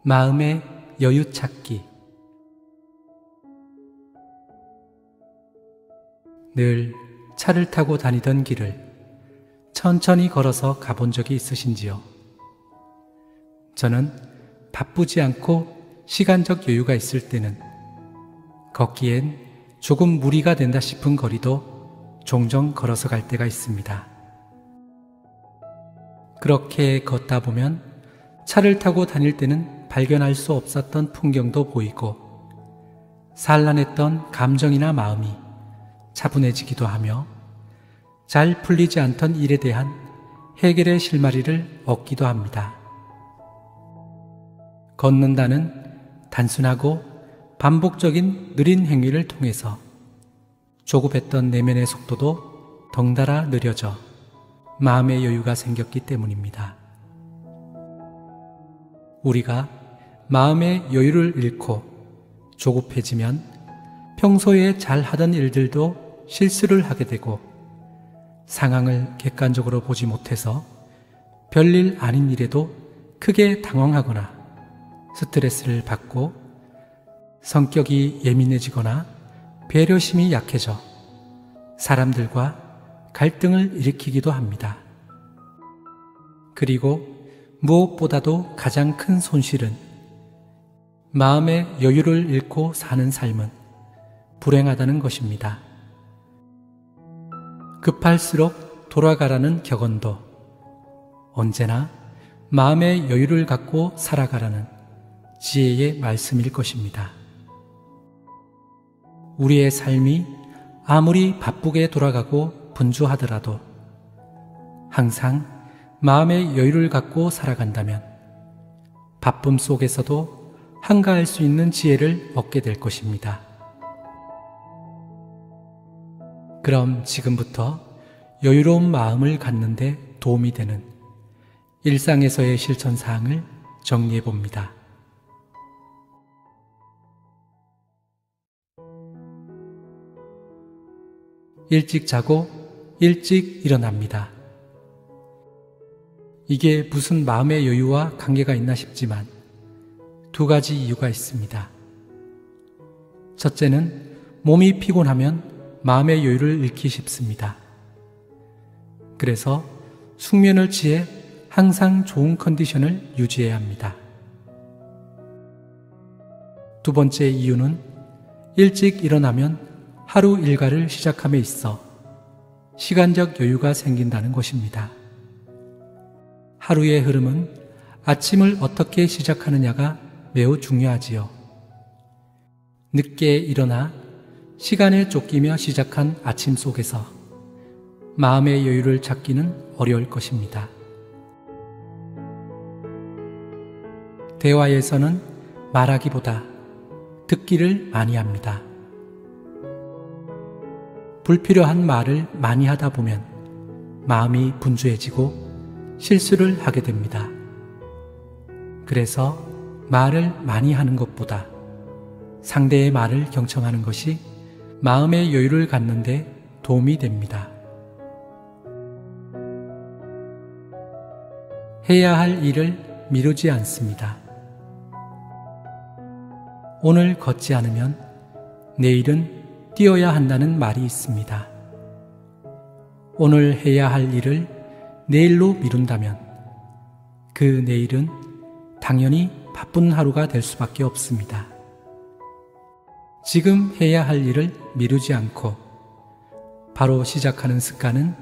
마음의 여유 찾기. 늘 차를 타고 다니던 길을 천천히 걸어서 가본 적이 있으신지요? 저는 바쁘지 않고 시간적 여유가 있을 때는 걷기엔 조금 무리가 된다 싶은 거리도 종종 걸어서 갈 때가 있습니다. 그렇게 걷다 보면 차를 타고 다닐 때는 발견할 수 없었던 풍경도 보이고 산란했던 감정이나 마음이 차분해지기도 하며 잘 풀리지 않던 일에 대한 해결의 실마리를 얻기도 합니다. 걷는다는 단순하고 반복적인 느린 행위를 통해서 조급했던 내면의 속도도 덩달아 느려져 마음의 여유가 생겼기 때문입니다. 우리가 마음의 여유를 잃고 조급해지면 평소에 잘 하던 일들도 실수를 하게 되고 상황을 객관적으로 보지 못해서 별일 아닌 일에도 크게 당황하거나 스트레스를 받고 성격이 예민해지거나 배려심이 약해져 사람들과 갈등을 일으키기도 합니다. 그리고 무엇보다도 가장 큰 손실은 마음의 여유를 잃고 사는 삶은 불행하다는 것입니다. 급할수록 돌아가라는 격언도 언제나 마음의 여유를 갖고 살아가라는 지혜의 말씀일 것입니다. 우리의 삶이 아무리 바쁘게 돌아가고 분주하더라도 항상 마음의 여유를 갖고 살아간다면 바쁨 속에서도 한가할 수 있는 지혜를 얻게 될 것입니다. 그럼 지금부터 여유로운 마음을 갖는 데 도움이 되는 일상에서의 실천사항을 정리해 봅니다. 일찍 자고 일찍 일어납니다. 이게 무슨 마음의 여유와 관계가 있나 싶지만 두 가지 이유가 있습니다. 첫째는 몸이 피곤하면 마음의 여유를 잃기 쉽습니다. 그래서 숙면을 취해 항상 좋은 컨디션을 유지해야 합니다. 두 번째 이유는 일찍 일어나면 하루 일과를 시작함에 있어 시간적 여유가 생긴다는 것입니다. 하루의 흐름은 아침을 어떻게 시작하느냐가 매우 중요하지요. 늦게 일어나 시간에 쫓기며 시작한 아침 속에서 마음의 여유를 찾기는 어려울 것입니다. 대화에서는 말하기보다 듣기를 많이 합니다. 불필요한 말을 많이 하다 보면 마음이 분주해지고 실수를 하게 됩니다. 그래서 말을 많이 하는 것보다 상대의 말을 경청하는 것이 마음의 여유를 갖는 데 도움이 됩니다. 해야 할 일을 미루지 않습니다. 오늘 걷지 않으면 내일은 뛰어야 한다는 말이 있습니다. 오늘 해야 할 일을 내일로 미룬다면 그 내일은 당연히 바쁜 하루가 될 수밖에 없습니다. 지금 해야 할 일을 미루지 않고 바로 시작하는 습관은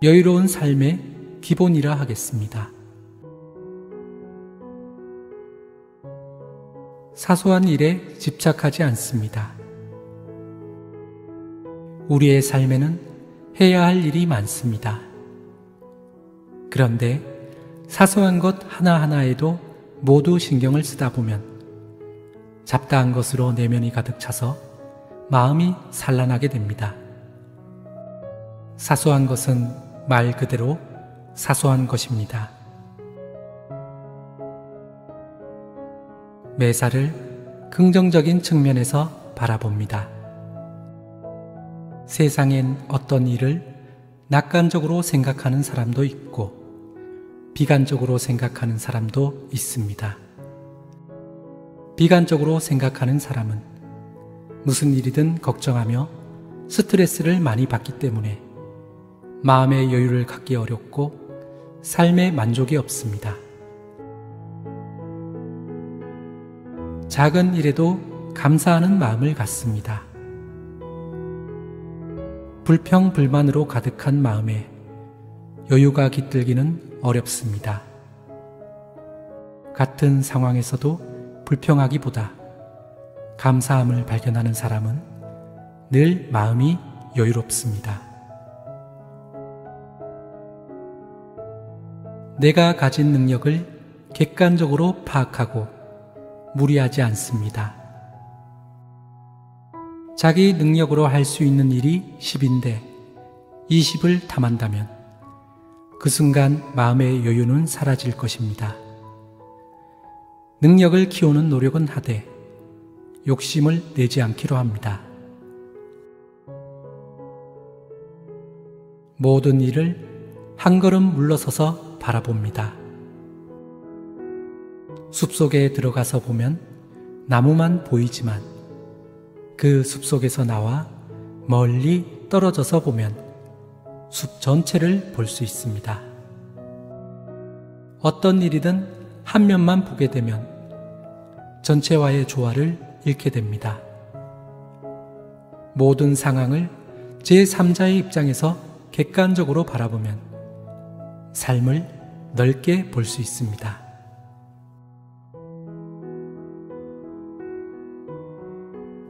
여유로운 삶의 기본이라 하겠습니다. 사소한 일에 집착하지 않습니다. 우리의 삶에는 해야 할 일이 많습니다. 그런데 사소한 것 하나하나에도 모두 신경을 쓰다 보면 잡다한 것으로 내면이 가득 차서 마음이 산란하게 됩니다. 사소한 것은 말 그대로 사소한 것입니다. 매사를 긍정적인 측면에서 바라봅니다. 세상엔 어떤 일을 낙관적으로 생각하는 사람도 있고 비관적으로 생각하는 사람도 있습니다. 비관적으로 생각하는 사람은 무슨 일이든 걱정하며 스트레스를 많이 받기 때문에 마음의 여유를 갖기 어렵고 삶에 만족이 없습니다. 작은 일에도 감사하는 마음을 갖습니다. 불평, 불만으로 가득한 마음에 여유가 깃들기는 어렵습니다. 같은 상황에서도 불평하기보다 감사함을 발견하는 사람은 늘 마음이 여유롭습니다. 내가 가진 능력을 객관적으로 파악하고 무리하지 않습니다. 자기 능력으로 할 수 있는 일이 10인데 20을 탐한다면 그 순간 마음의 여유는 사라질 것입니다. 능력을 키우는 노력은 하되 욕심을 내지 않기로 합니다. 모든 일을 한 걸음 물러서서 바라봅니다. 숲속에 들어가서 보면 나무만 보이지만 그 숲속에서 나와 멀리 떨어져서 보면 숲 전체를 볼 수 있습니다. 어떤 일이든 한 면만 보게 되면 전체와의 조화를 잃게 됩니다. 모든 상황을 제3자의 입장에서 객관적으로 바라보면 삶을 넓게 볼 수 있습니다.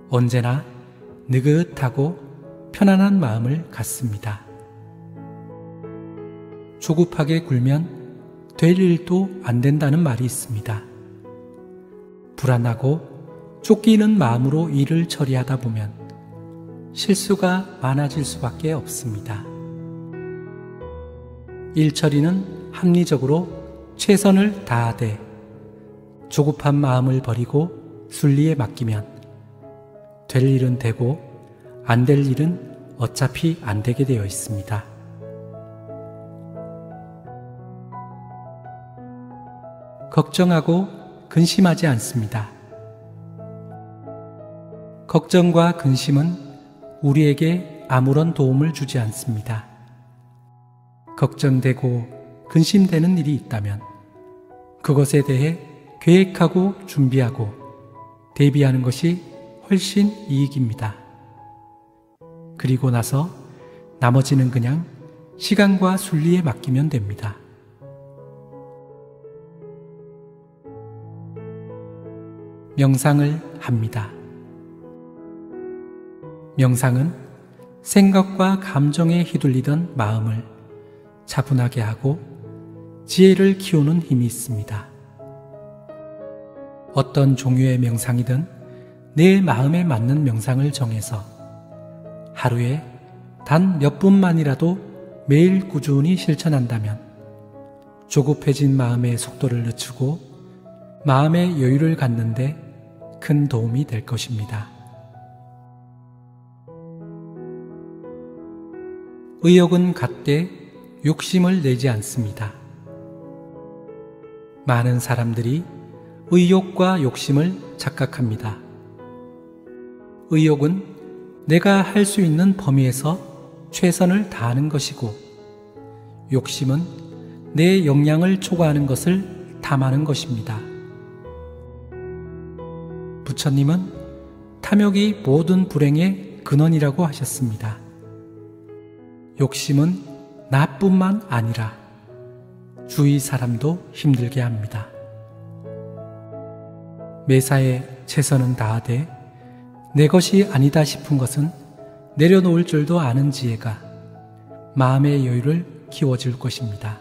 언제나 느긋하고 편안한 마음을 갖습니다. 조급하게 굴면 될 일도 안 된다는 말이 있습니다. 불안하고 쫓기는 마음으로 일을 처리하다 보면 실수가 많아질 수밖에 없습니다. 일 처리는 합리적으로 최선을 다하되 조급한 마음을 버리고 순리에 맡기면 될 일은 되고 안 될 일은 어차피 안 되게 되어 있습니다. 걱정하고 근심하지 않습니다. 걱정과 근심은 우리에게 아무런 도움을 주지 않습니다. 걱정되고 근심되는 일이 있다면 그것에 대해 계획하고 준비하고 대비하는 것이 훨씬 이익입니다. 그리고 나서 나머지는 그냥 시간과 순리에 맡기면 됩니다. 명상을 합니다. 명상은 생각과 감정에 휘둘리던 마음을 차분하게 하고 지혜를 키우는 힘이 있습니다. 어떤 종류의 명상이든 내 마음에 맞는 명상을 정해서 하루에 단 몇 분만이라도 매일 꾸준히 실천한다면 조급해진 마음의 속도를 늦추고 마음의 여유를 갖는데 큰 도움이 될 것입니다. 의욕은 갖되 욕심을 내지 않습니다. 많은 사람들이 의욕과 욕심을 착각합니다. 의욕은 내가 할 수 있는 범위에서 최선을 다하는 것이고 욕심은 내 역량을 초과하는 것을 탐하는 것입니다. 부처님은 탐욕이 모든 불행의 근원이라고 하셨습니다. 욕심은 나뿐만 아니라 주위 사람도 힘들게 합니다. 매사에 최선은 다하되 내 것이 아니다 싶은 것은 내려놓을 줄도 아는 지혜가 마음의 여유를 키워줄 것입니다.